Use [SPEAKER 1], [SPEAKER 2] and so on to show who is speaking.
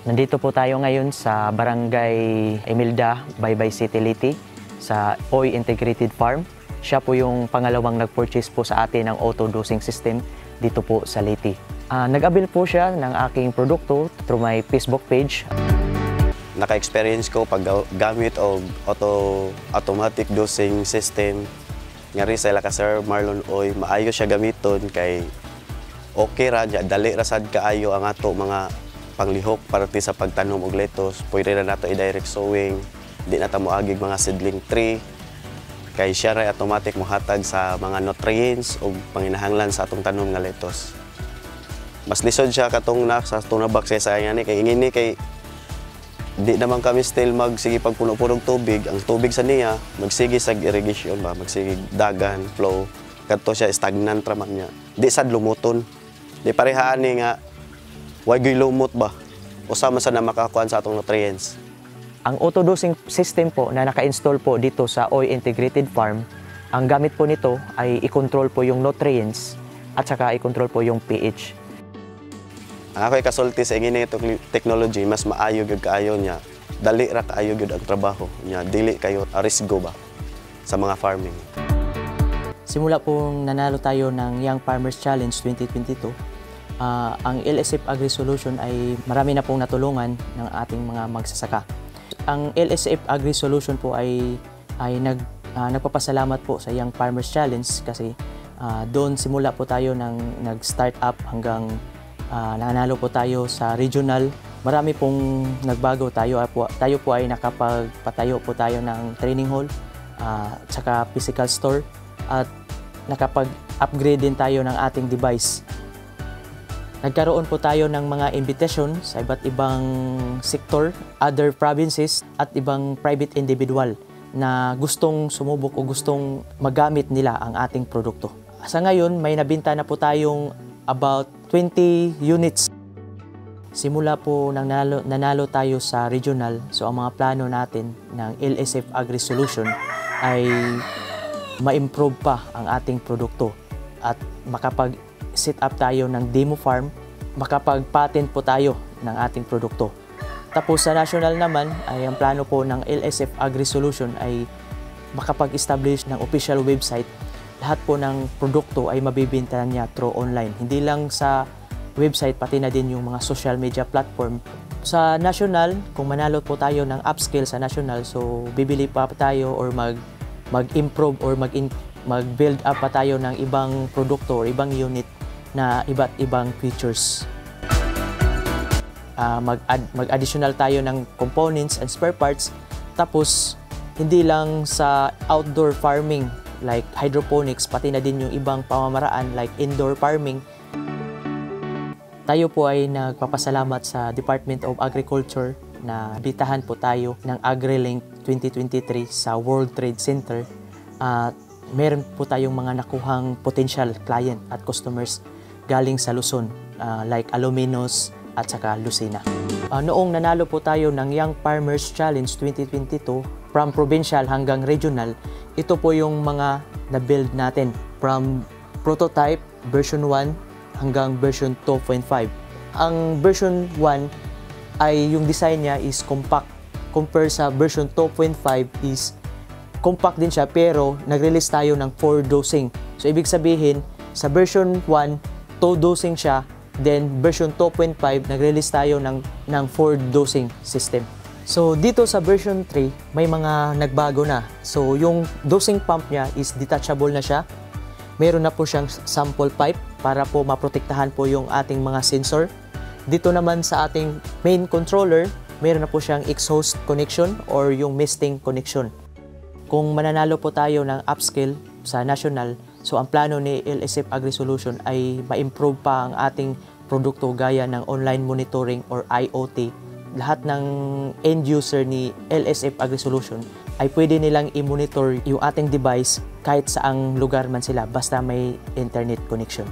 [SPEAKER 1] Nandito po tayo ngayon sa Barangay Emilda, Baybay City, Leyte, sa OY Integrated Farm. Siya po yung pangalawang nag-purchase po sa atin ng auto-dosing system dito po sa Leyte. Nag-avail po siya ng aking produkto through my Facebook page.
[SPEAKER 2] Naka-experience ko pag gamit o automatic dosing system ngari sa ila ka Sir Marlon Oy, maayo siya gamiton kay okay ra niya, dali ra sad kaayo ang ato mga panglihok para sa pagtanom og lettuce. Pwede na nato i-direct sowing, di na ta moagig mga seedling tree kay siya ra automatic mohatag sa mga nutrients ug panginahanglan sa atong tanom nga lettuce. Mas lisod siya katong sa atong nabak sa ni kay ingini kay di naman kami still magsige pagpuno-punong tubig. Ang tubig sa niya, magsige sa irrigation ba, magsige dagan, flow. Kadto siya stagnant ra man niya. Di sad lumuton. Di parehaan ni nga way gyud lumot ba. Usa man sa na makakuan sa atong nutrients.
[SPEAKER 1] Ang auto-dosing system po na naka-install po dito sa OY Integrated Farm, ang gamit po nito ay i-control po yung nutrients at saka i-control po yung pH.
[SPEAKER 2] Ako ay kasulti sa ingini technology, mas maayo gyud kaayo niya. Dali ra kaayo gyud ang trabaho niya, dili kayo arisgo ba sa mga farming.
[SPEAKER 1] Simula pong nanalo tayo ng Young Farmers Challenge 2022, ang LSF Agri Solution ay marami na pong natulungan ng ating mga magsasaka. Ang LSF Agri Solution po ay nagpapasalamat po sa Young Farmers Challenge kasi doon simula po tayo ng nag-start up hanggang nanalo po tayo sa regional. Marami pong nagbago. Tayo po ay nakapagpatayo po tayo ng training hall, saka physical store, at nakapag-upgrade din tayo ng ating device. Nagkaroon po tayo ng mga invitation sa iba't ibang sektor, other provinces at ibang private individual na gustong sumubok o gustong magamit nila ang ating produkto. Sa ngayon, may nabinta na po tayong about 20 units. Simula po nang nanalo tayo sa regional, so ang mga plano natin ng LSF Agri Solution ay ma-improve pa ang ating produkto at makapag-set up tayo ng demo farm, makapag-patent po tayo ng ating produkto. Tapos sa national naman, ay ang plano po ng LSF Agri Solution ay makapag-establish ng official website. Lahat po ng produkto ay mabibenta niya through online. Hindi lang sa website, pati na din yung mga social media platform. Sa national, kung manalo po tayo ng upscale sa national, so bibili pa tayo or mag-improve or mag-build up pa tayo ng ibang produkto or ibang unit na iba't ibang features. Mag-additional tayo ng components and spare parts. Tapos, hindi lang sa outdoor farming like hydroponics, pati na din yung ibang pamamaraan like indoor farming. Tayo po ay nagpapasalamat sa Department of Agriculture na bitahan po tayo ng AgriLink 2023 sa World Trade Center. Meron po tayong mga nakuhang potential client at customers galing sa Luzon like Aluminos at saka Lucena. Noong nanalo po tayo ng Young Farmers Challenge 2022 from provincial hanggang regional, ito po yung mga na-build natin from prototype version 1 hanggang version 2.5. Ang version 1 ay yung design niya is compact. Compare sa version 2.5 is compact din siya pero nag-release tayo ng 4 dosing. So ibig sabihin sa version 1, 2 dosing siya, then version 2.5 nag-release tayo ng 4 dosing system. So dito sa version 3, may mga nagbago na. So yung dosing pump niya is detachable na siya. Meron na po siyang sample pipe para po maprotektahan po yung ating mga sensor. Dito naman sa ating main controller, meron na po siyang exhaust connection or yung misting connection. Kung mananalo po tayo ng upscale sa national, so ang plano ni LSF Agri Solution ay ma-improve pa ang ating produkto gaya ng online monitoring or IoT. Lahat ng end user ni LSF Agri Solution ay pwede nilang i-monitor yung ating device kahit saang lugar man sila basta may internet connection.